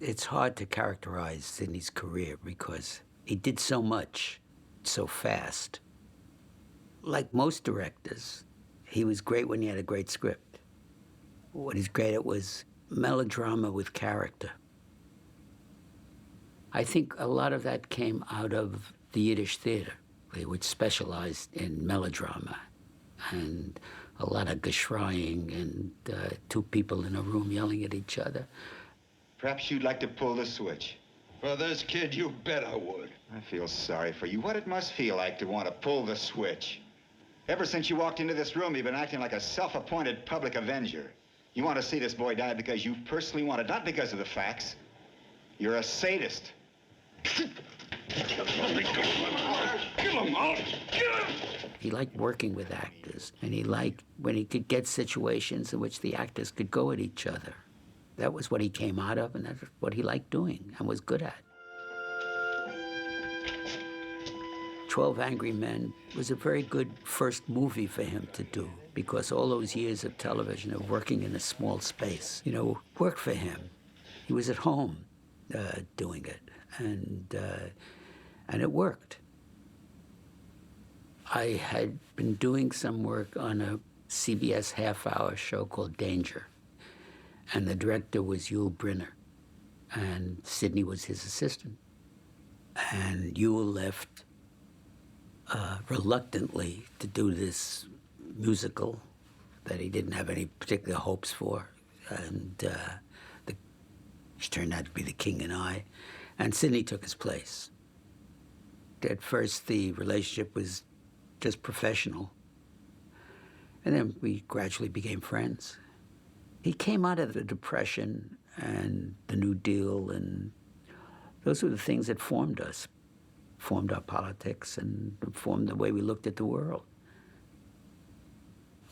It's hard to characterize Sidney's career because he did so much so fast. Like most directors, he was great when he had a great script. What he's great at was melodrama with character. I think a lot of that came out of the Yiddish theater, which specialized in melodrama and a lot of geschraying and two people in a room yelling at each other. Perhaps you'd like to pull the switch. For this kid, you bet I would. I feel sorry for you. What it must feel like to want to pull the switch. Ever since you walked into this room, you've been acting like a self-appointed public avenger. You want to see this boy die because you personally want it, not because of the facts. You're a sadist. Kill him out! Kill him! He liked working with actors, and he liked when he could get situations in which the actors could go at each other. That was what he came out of, and that's what he liked doing and was good at. 12 Angry Men was a very good first movie for him to do because all those years of television of working in a small space, worked for him. He was at home doing it, and it worked. I had been doing some work on a CBS half-hour show called Danger, and the director was Yul Brynner, and Sidney was his assistant. And Yul left reluctantly to do this musical that he didn't have any particular hopes for, and which turned out to be The King and I, and Sidney took his place. At first, the relationship was just professional, and then we gradually became friends. He came out of the Depression and the New Deal, and those were the things that formed us, formed our politics, and formed the way we looked at the world.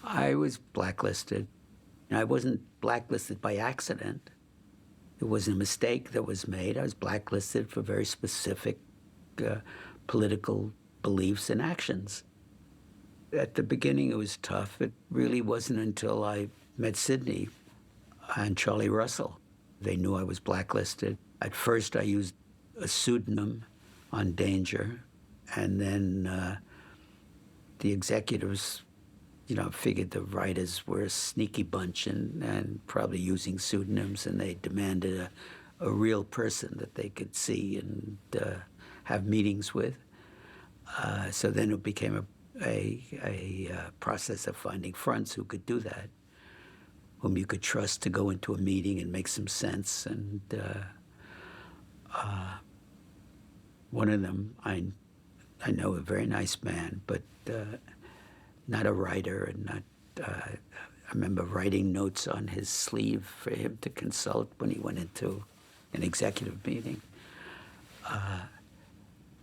I was blacklisted. I wasn't blacklisted by accident. It wasn't a mistake that was made. I was blacklisted for very specific political beliefs and actions. At the beginning, it was tough. It really wasn't until I met Sidney and Charlie Russell. They knew I was blacklisted. At first, I used a pseudonym on Danger, and then the executives, figured the writers were a sneaky bunch and probably using pseudonyms, and they demanded a real person that they could see and have meetings with. So then it became a process of finding fronts who could do that, whom you could trust to go into a meeting and make some sense. And one of them, I know, a very nice man, but not a writer, and not. I remember writing notes on his sleeve for him to consult when he went into an executive meeting.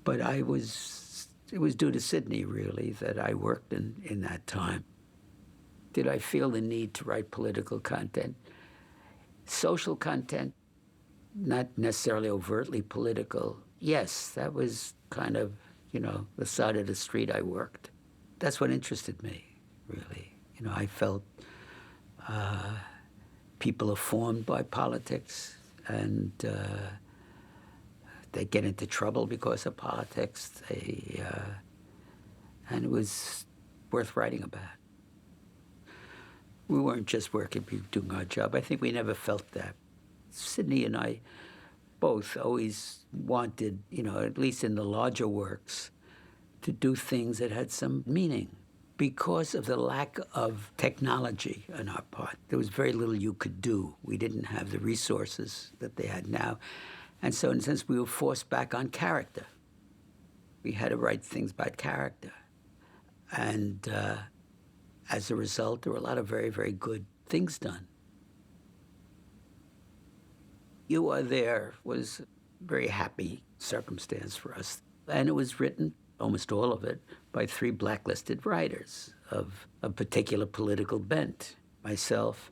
But it was due to Sidney, really, that I worked in that time. Did I feel the need to write political content? Social content, not necessarily overtly political. Yes, that was kind of, the side of the street I worked. That's what interested me, really. I felt people are formed by politics, and they get into trouble because of politics. And it was worth writing about. We weren't just working, we were doing our job. I think we never felt that. Sidney and I both always wanted, at least in the larger works, to do things that had some meaning. Because of the lack of technology on our part, there was very little you could do. We didn't have the resources that they had now. And so in a sense, we were forced back on character. We had to write things about character. And as a result, there were a lot of very, very good things done. You Are There was a very happy circumstance for us. And it was written, almost all of it, by 3 blacklisted writers of a particular political bent. Myself,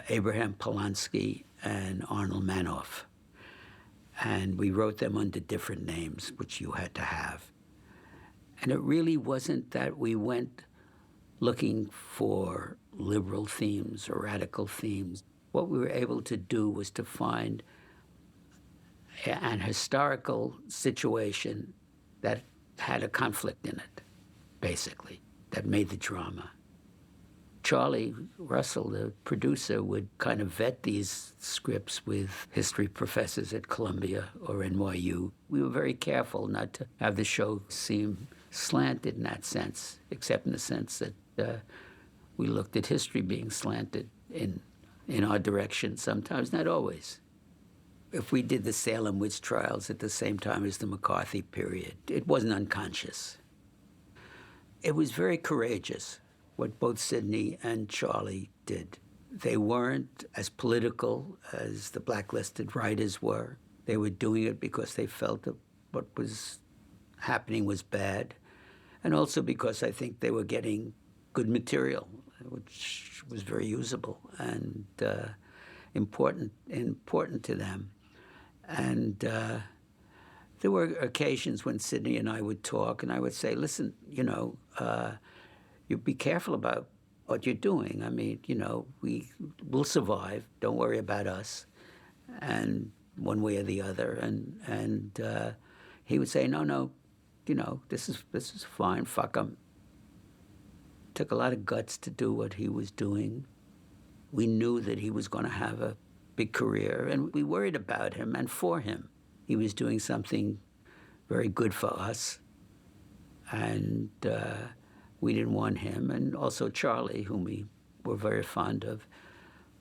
Abraham Polanski, and Arnold Manoff. And we wrote them under different names, which you had to have. And it really wasn't that we went looking for liberal themes or radical themes. What we were able to do was to find an historical situation that had a conflict in it, basically, that made the drama. Charlie Russell, the producer, would kind of vet these scripts with history professors at Columbia or NYU. We were very careful not to have the show seem slanted in that sense, except in the sense that we looked at history being slanted in our direction sometimes, not always. If we did the Salem witch trials at the same time as the McCarthy period, it wasn't unconscious. It was very courageous what both Sidney and Charlie did. They weren't as political as the blacklisted writers were. They were doing it because they felt that what was happening was bad, and also because I think they were getting good material, which was very usable and important to them. And there were occasions when Sidney and I would talk, and I would say, listen, you be careful about what you're doing. I mean, we'll survive. Don't worry about us, and one way or the other. And he would say, no, this is fine. Fuck him. Took a lot of guts to do what he was doing. We knew that he was going to have a big career, and we worried about him and for him. He was doing something very good for us, and we didn't want him, and also Charlie, whom we were very fond of,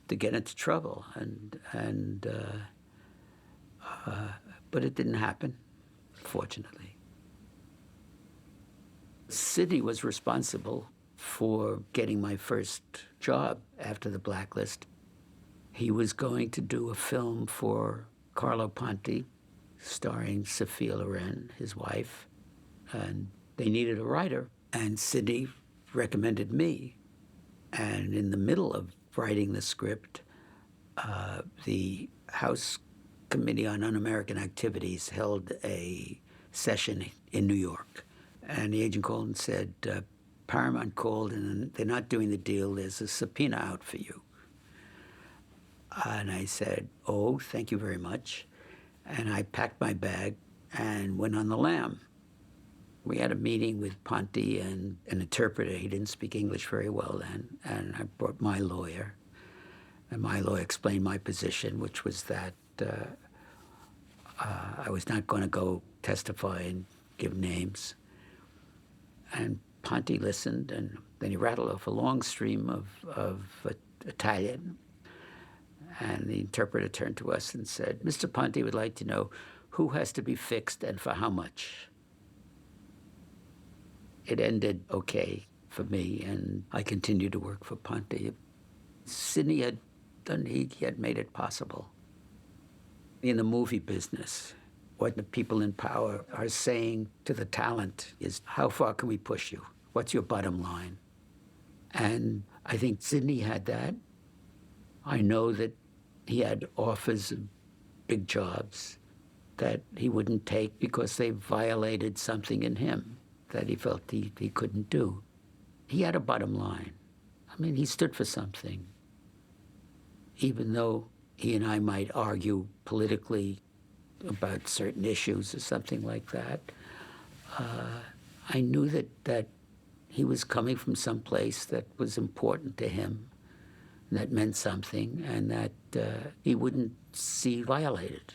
to get into trouble. But it didn't happen, fortunately. Sidney was responsible for getting my first job after the blacklist. He was going to do a film for Carlo Ponti, starring Sophia Loren, his wife, and they needed a writer. And Sidney recommended me. And in the middle of writing the script, the House Committee on Un-American Activities held a session in New York. And the agent called and said, Paramount called and they're not doing the deal. There's a subpoena out for you. And I said, oh, thank you very much. And I packed my bag and went on the lam. We had a meeting with Ponti and an interpreter. He didn't speak English very well then. And I brought my lawyer. And my lawyer explained my position, which was that I was not going to go testify and give names. And Ponti listened, and then he rattled off a long stream of Italian. And the interpreter turned to us and said, Mr. Ponti would like to know who has to be fixed and for how much. It ended okay for me, and I continued to work for Ponti. Sidney had made it possible. In the movie business, what the people in power are saying to the talent is, how far can we push you? What's your bottom line? And I think Sidney had that. I know that he had offers of big jobs that he wouldn't take because they violated something in him that he felt he couldn't do. He had a bottom line. I mean, he stood for something. Even though he and I might argue politically about certain issues or something like that, I knew that he was coming from some place that was important to him, that meant something, and that he wouldn't see violated.